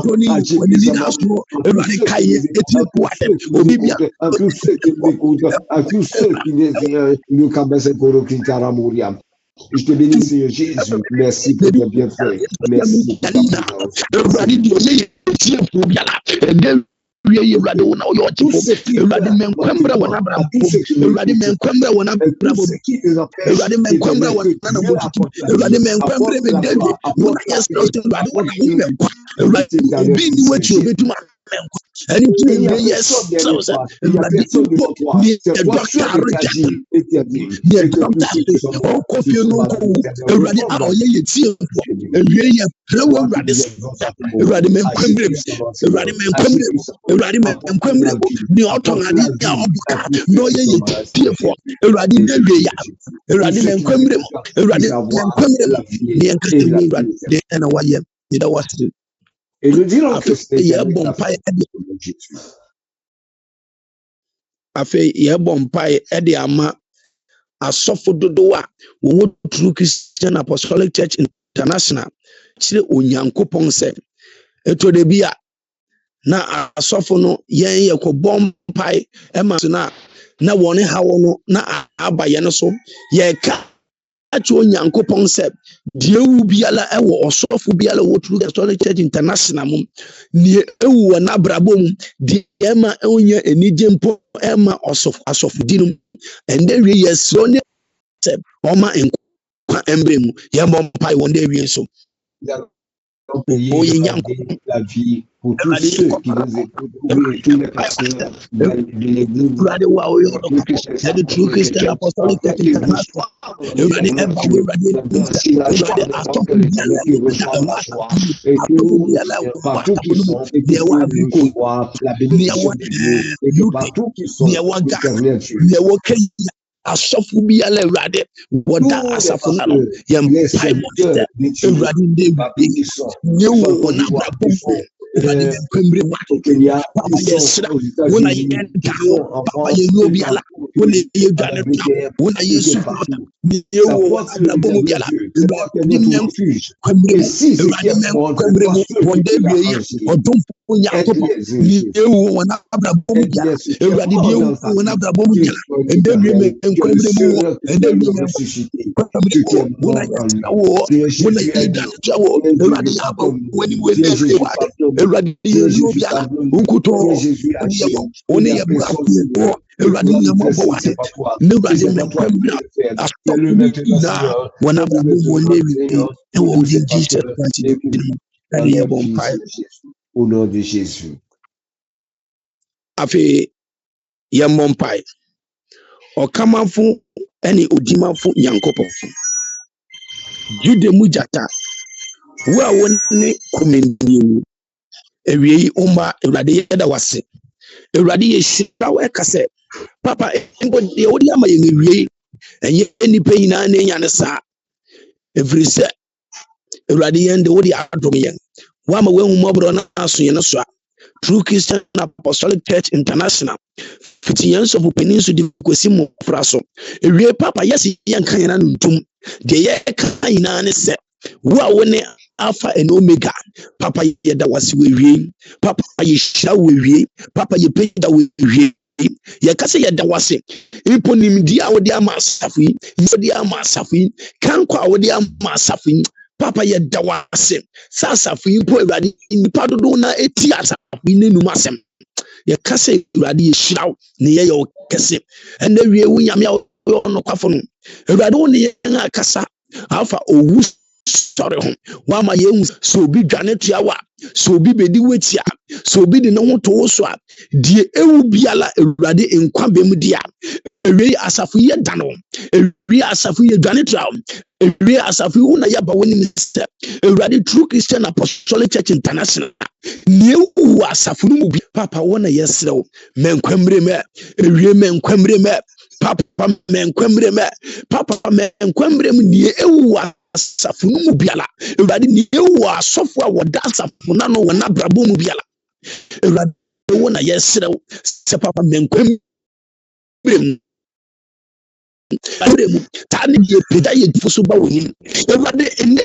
ko ni wani ni aso Ewurade kai etie po wade obi bia à tous ceux qui m'écoutent, à tous ceux qui désirent le Kabase Koro Kinkara Mouria. Je te bénis, Seigneur Jésus. Merci pour tes bienfaits. Merci pour ta présence. Tout ce qui and il y a personne et nous dirons que c'est bon paille. Afei yɛbɔ mpae ɛde ama asɔfo dodoɔ a wɔwɔ True Christian Apostolic Church International kyerɛ Onyankopɔn sɛ eto de bi a na asɔfo no yɛn yɛkɔbɔ mpae ɛma so na wɔne hawo no na aba yɛn so yɛka akyɛ Onyankopɔn sɛ die wu biala ɛwɔ ɔsɔfo biala wɔ True Apostolic Church International mu nie ewu wɔ n'abrabɔ mu die ɛma onye enigye mpo ɛma asɔfo di no ɛnde wie yɛsrɛ ne sɛ ɔma nkwa ɛmbrɛ mu yɛbɔ mpae wɔn de wie so la vie pour tous ceux qui nous écoutent, tous les pasteurs de l'église, de True Christian Apostolic Church International. Partout qui sont, asɔfo bi ala Ewurade wɔda asafo na no yɛn mpae mo Ewurade de nye wo wɔn abrabɔ mu Ewurade de nkwembre mu papa yɛ sra wɔn a yɛn da hɔ papa yɛ yɛ obi ala wɔn a yɛ dwane da wɔn a yɛ sufu nye wo wɔn abrabɔ mu bi ala Ewurade de nkwembre mu Ewurade de nkwembre mu wɔn de wie yɛ ɔdomfo Nyankopɔn nye wo wɔn abrabɔ mu bi ala Ewurade de wo wɔn abrabɔ mu bi ala ɛnde wie me nkwembre mu ɛnde wie me wɔn a yɛ sra wɔ wɔn a yɛ dwane da wɔ Ewurade yɛ abɔ wɔn ni wɔn de wie wɔ Ewurade yɛ obi ala nkuto wɔn yɛ bra Ewurade yɛ mɔ bɔ wade ne Ewurade mɛ nkwembre asɔfo bi na wɔn abrabɔ mu wɔn de wie ɛwɔ wɔn Jesus Christ ɛne yɛ bɔ mpae au nom de Jésus. Afei yɛmmɔ mpae ɔkamafo ɛne odimafo Nyankopɔn Jude mu gyata wo a wɔne komendie ewie yi umba Ewurade yɛda wase Ewurade yɛ hyira wo ɛka sɛ papa ngo deɛ wode ama yɛn ewie ɛnyɛ nipa nyinaa na enya ne saa ɛfiri sɛ Ewurade yɛn de wode adom yɛn wama wehu mɔborɔ na aso yɛn so a True Christian Apostolic Church International fiti yɛn sɔfo panin so de kwesi mmɔfra so ewie papa yɛsi yɛn ka yɛn na ntum deɛ yɛka nyinaa ne sɛ wo a wo ne Alpha and Omega papa yɛda wase wewie papa yɛhyira wewie papa yɛpɛda wewie yɛka sɛ yɛda wase mpo nimdi a wode ama asafo yi wode ama asafo yi kanko a wode ama asafo yi papa yɛda wase sɛ asafo yi mpo Ewurade nipa dodo na eti asafo yi n'enum asɛm yɛka sɛ Ewurade yɛhyira wo ne yɛyɛ wo kɛse ɛna wie wo nyame a ɔnokwafo no Ewurade wo ne yɛn akasa afa owu sɔre ho wama yɛhu sɛ obi dwane toa wa sɛ obi bɛdi w'akyi a sɛ obi de ne ho to wo so a deɛ ɛwu biala awurade nkwa bɛ mu di a awie asafo yɛ da no awie asafo yɛ dwane toa awie asafo wo na yɛba w'anim sɛ awurade True Christian Apostolic Church International neɛ wu asafo no mu bi papa wo na yɛserɛ wo mɛnkwammerɛ mɛ awie mɛnkwammerɛ mɛ papa mɛnkwammerɛ mɛ papa mɛnkwammerɛ mu neɛ ɛwu asafo no mu biala awurade neɛ ɛwu asɔfo a wɔda asafo no ano wɔ n'abrabɔ mu biala awurade wo na yɛserɛ wo sɛ papa mɛnkwammerɛ mu mu taa ne deɛ pagya yɛ difo so ba wɔ nim awurade ɛnɛ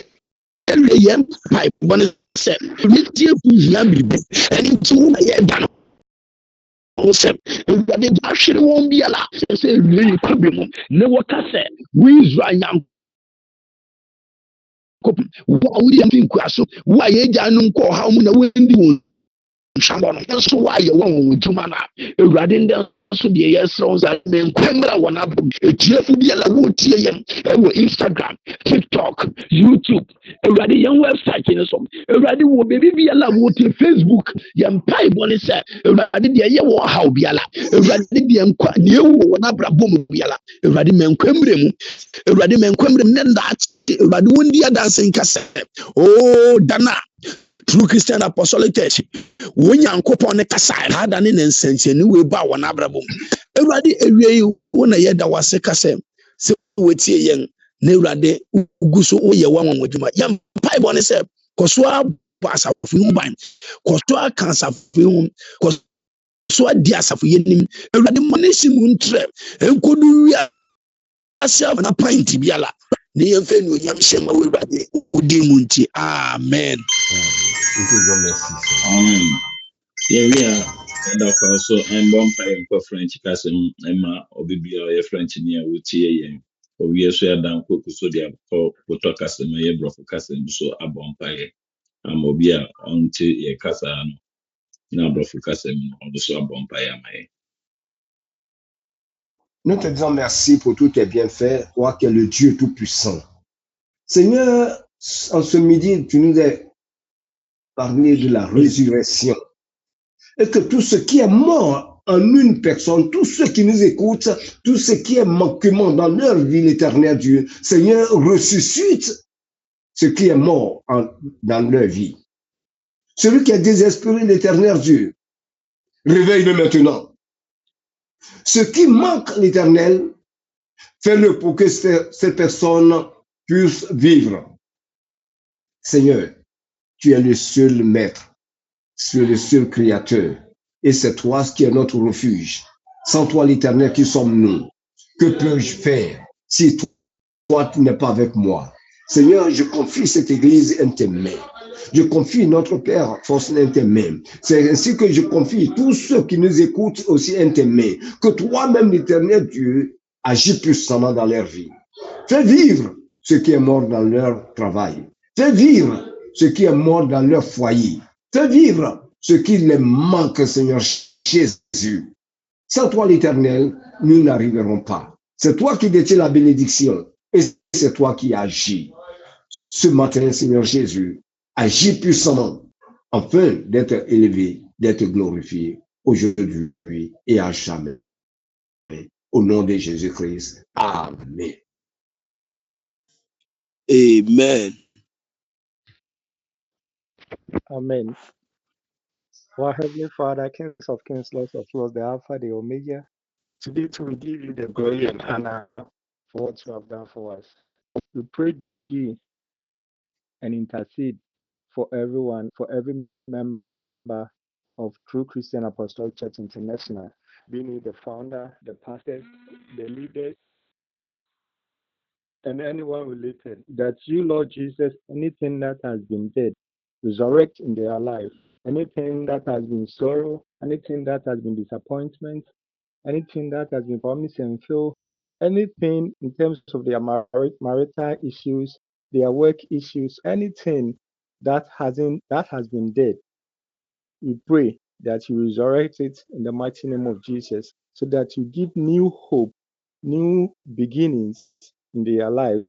ɛwie yɛn pipe bɔne sɛ metie fu hia biribi ɛne nti wo na yɛda no wo sɛ awurade ahwere wɔn biala sɛ ɛwie yɛ kwabe mu ne wɔka sɛ wo Israel nyankopɔn wo a woyɛ mfi nkoa so wo a yɛgya no nkɔ ɔhaw mu na wondi wɔn nhwabɔ no nso woayɛ wɔn adwuma no a awurade ndɛ so deɛ yɛsrɛ wo sɛ menkwammerɛ wɔ n'abɔ etiefo biara wotie yɛn ɛwɔ Instagram, TikTok, YouTube awurade yɛn website no so awurade wɔ baabi biara wotie Facebook yɛn mpaebɔ ne sɛ awurade deɛ yɛ wɔ haw biara awurade deɛ nkwa deɛ ɛwɔ wɔ n'abrabɔ mu biara awurade menkwammerɛ mu awurade menkwammerɛ mu ne ndaakye awurade wondi adanse nka sɛ o dana True Christian Apostolic Church wo nyankopɔn ne kasa hada ne nsɛnkyɛnni we ba wɔ n'abrabɔ awurade awie wo na yɛda wase kasa sɛ wotie yɛn na awurade ugu so woyɛ wɔn adwuma yɛn mpaebɔ ne sɛ kɔso abɔ asafo ho ban kɔso aka asafo ho kɔso adi asafo yɛ nim awurade mɔ ne si mu ntrɛ nkodu wi asɛ na pint biala ne yɛn fɛ no nyam hyɛ ma awurade odi mu nti amen. Amen. Yeah, we are. And of course, so I'm bumping for French cousin, Emma, or baby, or your French near Wutie, or we are so down cook, so they are for customer, your brother cousin, so a bumpire. I'm obia until your cousin, now brother cousin, also a bumpire. Nous te disons merci pour tous tes bienfaits, toi qui es le Dieu Tout-Puissant. Seigneur, en ce midi, tu nous as parlé de la résurrection. Et que tout ce qui est mort en une personne, tous ceux qui nous écoutent, tout ce qui est manquement dans leur vie, l'éternel Dieu, Seigneur, ressuscite ce qui est mort dans leur vie. Celui qui est désespéré, l'éternel Dieu, réveille-le maintenant. Ce qui manque, l'éternel, fais-le pour que ces personnes puissent vivre. Seigneur, tu es le seul maître, tu es le seul créateur, et c'est toi qui es notre refuge. Sans toi, l'éternel, qui sommes-nous? Que peux-je faire si toi, tu n'es pas avec moi? Seigneur, je confie cette église en tes mains. Je confie notre Père Faustin en tes mains. C'est ainsi que je confie tous ceux qui nous écoutent aussi en tes mains. Que toi-même, l'éternel Dieu, agis puissamment dans leur vie. Fais vivre ce qui est mort dans leur travail. Fais vivre ce qui est mort dans leur foyer. Fais vivre ce qui les manque, Seigneur Jésus. Sans toi, l'Éternel, nous n'arriverons pas. C'est toi qui détiens la bénédiction et c'est toi qui agis. Ce matin, Seigneur Jésus, agis puissamment afin d'être élevé, d'être glorifié aujourd'hui et à jamais. Au nom de Jésus-Christ. Amen. Amen. Amen. Our Heavenly Father, Kings of Kings, Lords of Lords, the Alpha, the Omega, today we give you the glory and honor for what you have done for us. We pray you and intercede for everyone, for every member of True Christian Apostolic Church International, being it the founder, the pastors, the leaders, and anyone related, that you, Lord Jesus, anything that has been dead, resurrect in their life. Anything that has been sorrow, anything that has been disappointment, anything that has been promise and fail, anything in terms of their marital issues, their work issues, anything that has been dead, we pray that you resurrect it in the mighty name of Jesus, so that you give new hope, new beginnings in their lives,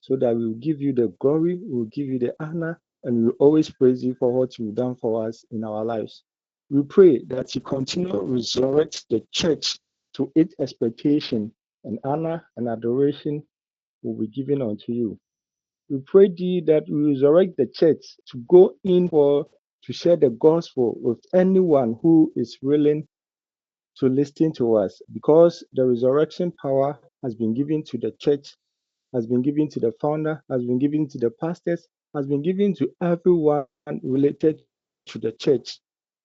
so that we will give you the glory, we will give you the honor, and we will always praise you for what you've done for us in our lives. We pray that you continue to resurrect the church to its expectation, and honor and adoration will be given unto you. We pray thee that we resurrect the church to go in to share the gospel with anyone who is willing to listen to us, because the resurrection power has been given to the church, has been given to the founder, has been given to the pastors, has been given to everyone related to the church.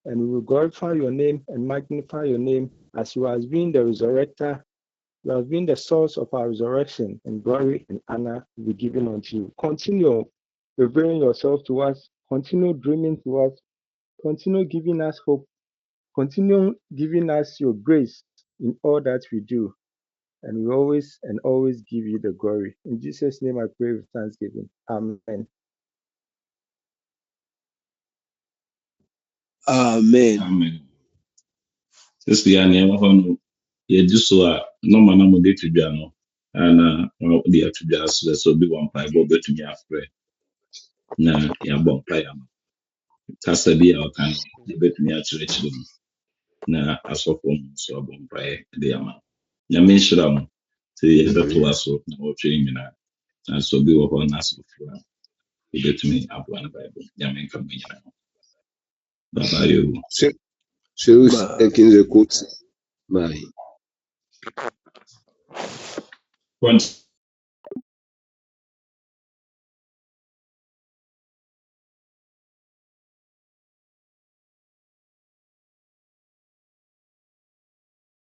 And we will glorify your name and magnify your name as you have been the resurrector. You have been the source of our resurrection, and glory and honor will be given unto you. Continue revealing yourself to us, continue dreaming to us, continue giving us hope, continue giving us your grace in all that we do. And we always give you the glory. In Jesus' name I pray with thanksgiving. Amen. Amen. Amen. This year, never know. You do so. No man, I'm going to be no. And the to be as so be one pie, but to me afraid. Na ya bon pie am. Kasa bi a kan de betumi akyerɛ kyerɛ mu. Na asɔfo mu so bon pie de ama. Nyame nhyira mo. Sɛ yɛbɛto aso na wɔtwe nyina. Na so bi wɔ hɔ na asɔfo a betumi aboa na Bible. Nyame nka mo nyina. Bye bye you. C'est qui nous écoute. Bye.